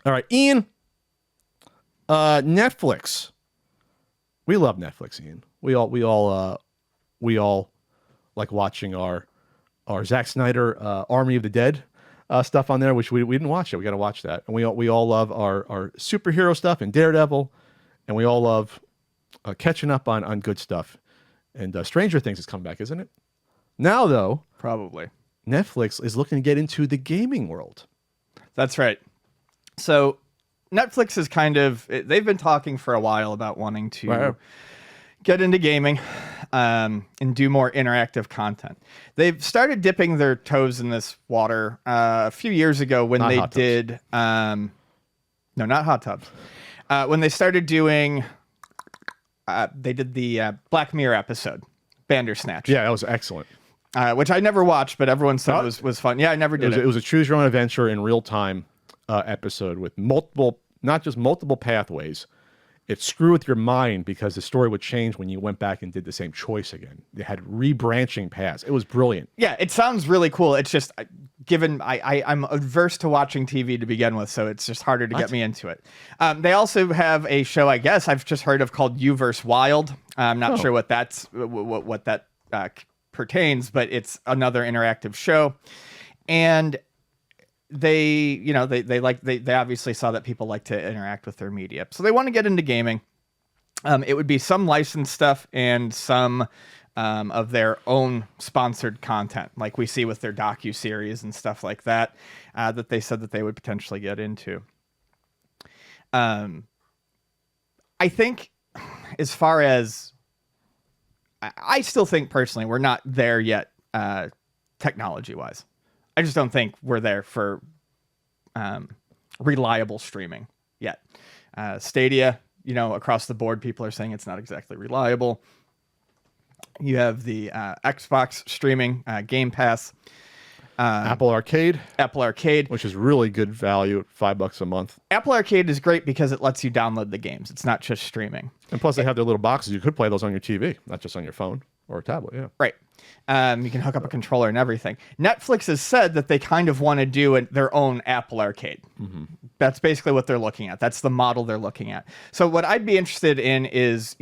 All right, Ian. Netflix. We love Netflix, Ian. We all like watching our Zack Snyder Army of the Dead stuff on there, which we didn't watch it. We got to watch that. And we all love our superhero stuff and Daredevil, and we all love catching up on good stuff. And Stranger Things is coming back, isn't it? Now, though, probably Netflix is looking to get into the gaming world. That's right. So Netflix is they've been talking for a while about wanting to get into gaming and do more interactive content. They've started dipping their toes in this water a few years ago when they did... no, not hot tubs. When they started doing... they did the Black Mirror episode, Bandersnatch. Yeah, that was excellent. Which I never watched, but everyone said was fun. Yeah, I never did it. It was a choose your own adventure in real time episode with not just multiple pathways. It screwed with your mind because the story would change when you went back and did the same choice again. They had rebranching paths. It was brilliant. Yeah, it sounds really cool. It's just given I'm averse to watching TV to begin with, so it's just harder to get me into it. They also have a show, I guess I've just heard of, called You vs. Wild. I'm not sure what that pertains, but it's another interactive show. And they obviously saw that people like to interact with their media, so they want to get into gaming. It would be some licensed stuff and some of their own sponsored content, like we see with their docu-series and stuff like that, that they said that they would potentially get into. I think, as far as I still think personally, we're not there yet, technology-wise. I just don't think we're there for reliable streaming yet. Stadia, across the board, people are saying it's not exactly reliable. You have the Xbox streaming, Game Pass. Apple Arcade, which is really good value at $5 a month. Apple Arcade is great because it lets you download the games. It's not just streaming. And plus, they have their little boxes. You could play those on your TV, not just on your phone or a tablet. Yeah, right. You can hook up a controller and everything. Netflix has said that they kind of want to do their own Apple Arcade. Mm-hmm. That's basically what they're looking at. That's the model they're looking at. So what I'd be interested in is,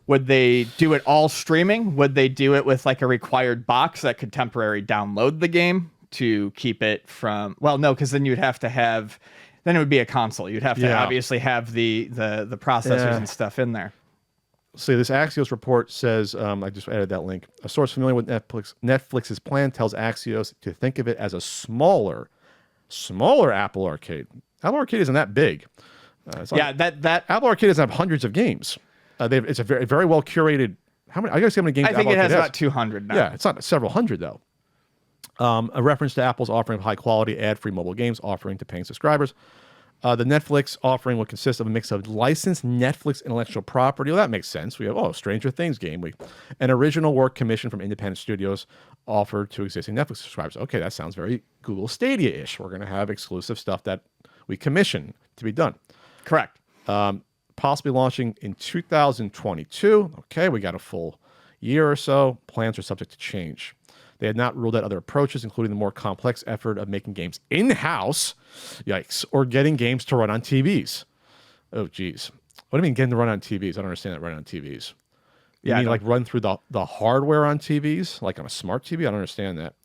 would they do it all streaming? Would they do it with like a required box that could temporarily download the game to keep it from... Well, no, because then you'd have to have... Then it would be a console. You'd have to obviously have the processors and stuff in there. See, this Axios report says, I just added that link. A source familiar with Netflix's plan tells Axios to think of it as a smaller Apple Arcade. Apple Arcade isn't that big. That Apple Arcade doesn't have hundreds of games. It's a very, very well curated. How many? I guess how many games? I think Apple it has Arcade about 200 now. Yeah, it's not several hundred though. A reference to Apple's offering of high-quality, ad-free mobile games offering to paying subscribers. The Netflix offering will consist of a mix of licensed Netflix intellectual property. Well, that makes sense. We have Stranger Things game week, and original work commissioned from independent studios offered to existing Netflix subscribers. Okay, that sounds very Google Stadia-ish. We're going to have exclusive stuff that we commission to be done. Correct. Possibly launching in 2022. Okay, we got a full year or so. Plans are subject to change. They had not ruled out other approaches, including the more complex effort of making games in-house, yikes, or getting games to run on TVs. Oh, geez. What do you mean getting to run on TVs? I don't understand that, run on TVs. You mean like run through the hardware on TVs, like on a smart TV? I don't understand that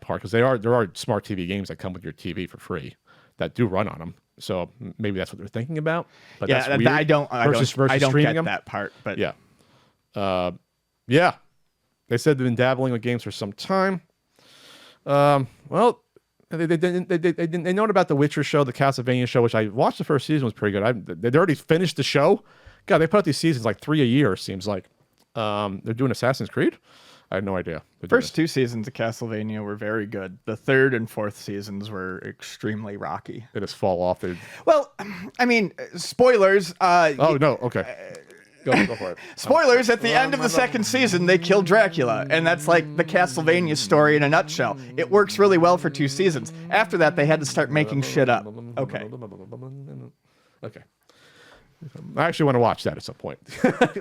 part, because there are smart TV games that come with your TV for free that do run on them. So maybe that's what they're thinking about. But that's weird. I don't get that part. But yeah. They said they've been dabbling with games for some time. Well, they know about the Witcher show, the Castlevania show, which I watched. The first season was pretty good. They already finished the show. God, they put out these seasons like 3 a year. Seems like they're doing Assassin's Creed. I had no idea. First 2 seasons of Castlevania were very good. The 3rd and 4th seasons were extremely rocky. They just fall off. Well, I mean, spoilers. Oh no. Okay. Go for it. Spoilers, at the end of the 2nd season, they kill Dracula, and that's like the Castlevania story in a nutshell. It works really well for 2 seasons. After that, they had to start making shit up. Okay. I actually want to watch that at some point.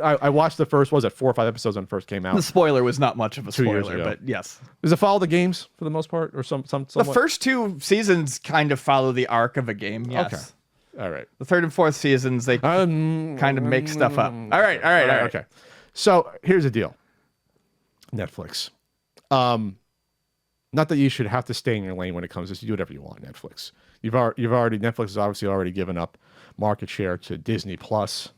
I watched the first, 4 or 5 episodes when it first came out. The spoiler was not much of a 2 years spoiler, ago. but yes. Does it follow the games for the most part, or somewhat? The first 2 seasons kind of follow the arc of a game, yes. Okay. All right. The 3rd and 4th seasons, they kind of make stuff up. All right. Okay. So here's the deal. Netflix. Not that you should have to stay in your lane when it comes to this. You do whatever you want, Netflix. Netflix has obviously already given up market share to Disney Plus,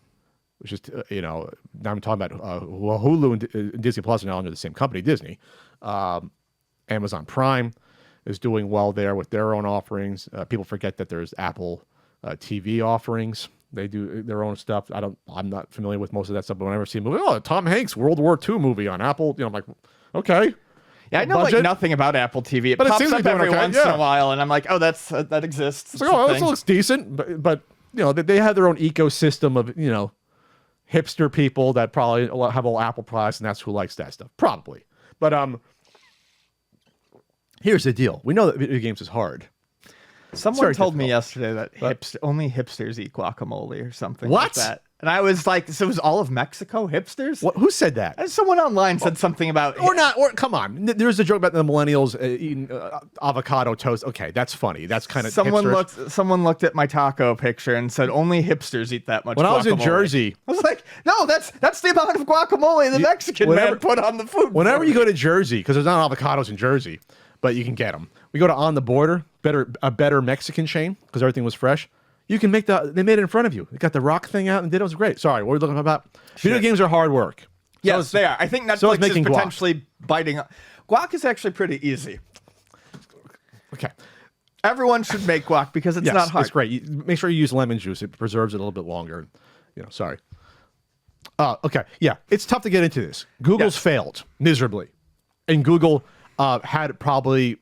which is, now I'm talking about Hulu and Disney Plus are now under the same company, Disney. Amazon Prime is doing well there with their own offerings. People forget that there's Apple TV offerings. They do their own stuff. I'm not familiar with most of that stuff, but whenever I see a movie, Tom Hanks World War II movie on Apple, I'm like, okay. Yeah, I know like nothing about Apple TV. It pops up every once in a while, and I'm like, oh, that exists. It's like, this looks decent, but they have their own ecosystem of hipster people that probably have all Apple products, and that's who likes that stuff, probably. But here's the deal: we know that video games is hard. Someone told me yesterday that only hipsters eat guacamole or something like that. And I was like, so was all of Mexico hipsters? What? Who said that? And someone online said something about... Come on. There's a joke about the millennials eating avocado toast. Okay, that's funny. That's kind of Someone looked at my taco picture and said, only hipsters eat that much guacamole. When I was in Jersey... I was like, no, that's the amount of guacamole the Mexican man put on the food. Whenever you go to Jersey, because there's not avocados in Jersey, but you can get them. We go to On the Border, a better Mexican chain, because everything was fresh. You can they made it in front of you. They got the rock thing out and did it. It was great. Sorry, what were we looking about? Video games are hard work. Yes, they are. I think Netflix is potentially biting. Guac is actually pretty easy. Okay. Everyone should make guac because it's not hard. It's great. Make sure you use lemon juice. It preserves it a little bit longer. Sorry. Okay. Yeah, it's tough to get into this. Google's failed miserably. And Google had probably...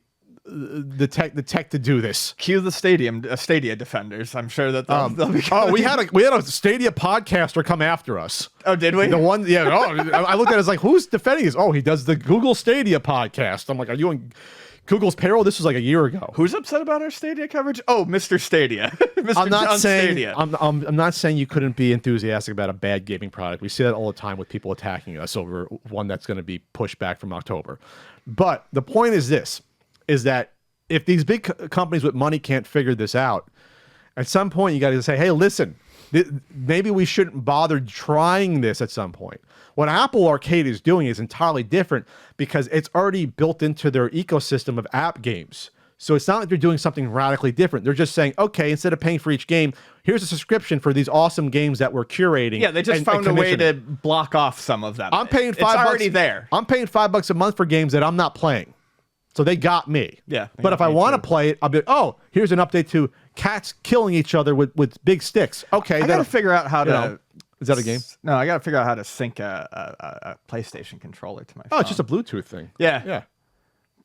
the tech to do this. Cue the Stadia defenders. I'm sure that they'll be coming. we had a Stadia podcaster come after us. Oh, did we? The one, yeah. I looked at it as like, who's defending this? Oh, he does the Google Stadia podcast. I'm like, are you on Google's payroll? This was like a year ago. Who's upset about our Stadia coverage? Oh, Mr. Stadia. Mr. I'm not John saying Stadia. I'm not saying you couldn't be enthusiastic about a bad gaming product. We see that all the time with people attacking us over one that's going to be pushed back from October. But the point is this. Is that if these big companies with money can't figure this out, at some point you got to say, hey, listen, maybe we shouldn't bother trying this at some point. What Apple Arcade is doing is entirely different because it's already built into their ecosystem of app games. So it's not like they're doing something radically different. They're just saying, okay, instead of paying for each game, here's a subscription for these awesome games that we're curating. Yeah, they just found a way to block off some of them. I'm paying $5. It's already there. I'm paying $5 a month for games that I'm not playing. So they got me. Yeah. But if I want to play it, I'll be like, oh, here's an update to cats killing each other with big sticks. Okay. I got to figure out how to... Is that a game? No, I got to figure out how to sync a PlayStation controller to my phone. Oh, it's just a Bluetooth thing. Yeah. Yeah.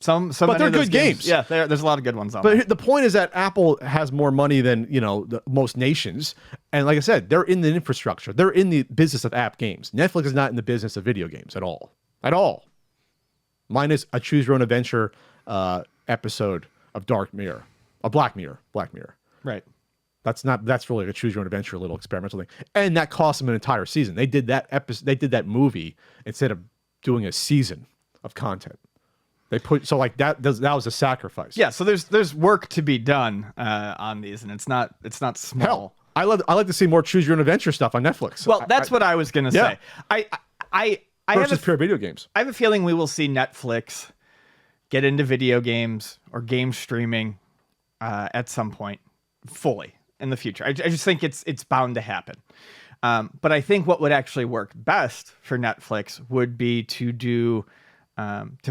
But they're good games. Yeah, there's a lot of good ones on there. But the point is that Apple has more money than, most nations. And like I said, they're in the infrastructure. They're in the business of app games. Netflix is not in the business of video games at all. At all. Minus a choose your own adventure episode of Black Mirror. Right. That's really a choose your own adventure little experimental thing. And that cost them an entire season. They did that movie instead of doing a season of content. That was a sacrifice. Yeah, so there's work to be done on these, and it's not small. Hell, I like to see more choose your own adventure stuff on Netflix. Well, that's what I was gonna say. Versus pure video games. I have a feeling we will see Netflix get into video games or game streaming at some point fully in the future. I just think it's bound to happen. But I think what would actually work best for Netflix would be to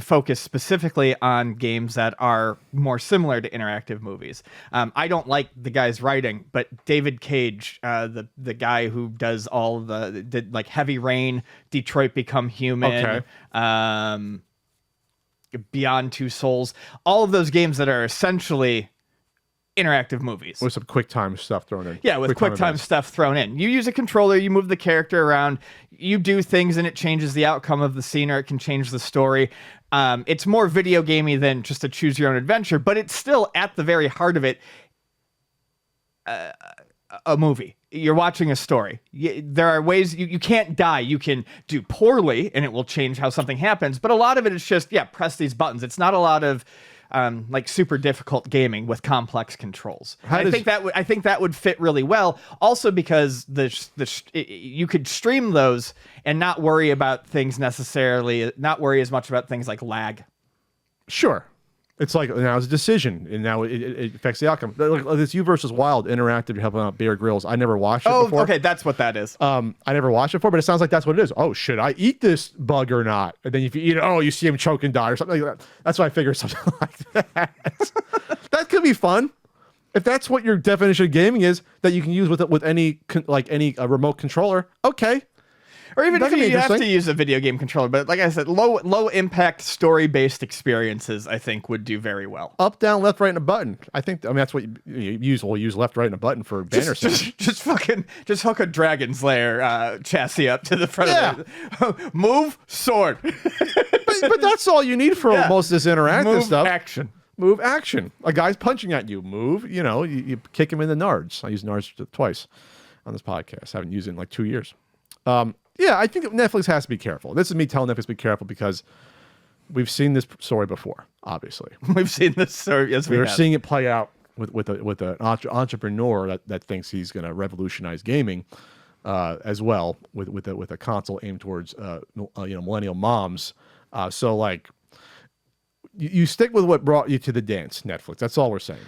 focus specifically on games that are more similar to interactive movies. I don't like the guy's writing, but David Cage, the guy who does all did like Heavy Rain, Detroit Become Human, Beyond Two Souls, all of those games that are essentially interactive movies. With some QuickTime stuff thrown in. Yeah, with QuickTime stuff thrown in. You use a controller, you move the character around, you do things, and it changes the outcome of the scene, or it can change the story. It's more video gamey than just a choose your own adventure, but it's still at the very heart of it a movie. you're watching a story. There are ways you can't die. You can do poorly and it will change how something happens. But a lot of it is just, press these buttons. It's not a lot of like super difficult gaming with complex controls. I think that would fit really well. Also because you could stream those and not worry about things necessarily, not worry as much about things like lag. Sure. It's like now it's a decision, and now it affects the outcome. Like this You versus Wild interactive, you're helping out Bear Grylls. I never watched it before. Oh, okay, that's what that is. I never watched it before, but it sounds like that's what it is. Oh, should I eat this bug or not? And then if you eat it, you see him choke and die or something like that. That's why I figured something like that. That could be fun. If that's what your definition of gaming is, that you can use with any remote controller, okay. Or even if you have to use a video game controller, but like I said, low impact story based experiences, I think would do very well. Up, down, left, right, and a button. I think that's what you use. We'll use left, right, and a button for Bandersnatch. Just hook a Dragon's Lair chassis up to the front of it. Move, sword. but that's all you need for most of this interactive stuff. Move, action. A guy's punching at you. Move. You kick him in the nards. I used nards twice on this podcast. I haven't used it in like 2 years. Yeah, I think Netflix has to be careful. This is me telling Netflix to be careful because we've seen this story before, obviously. We've seen this story, yes, we're seeing it play out with an entrepreneur that thinks he's going to revolutionize gaming as well with a console aimed towards millennial moms. So like you stick with what brought you to the dance, Netflix. That's all we're saying.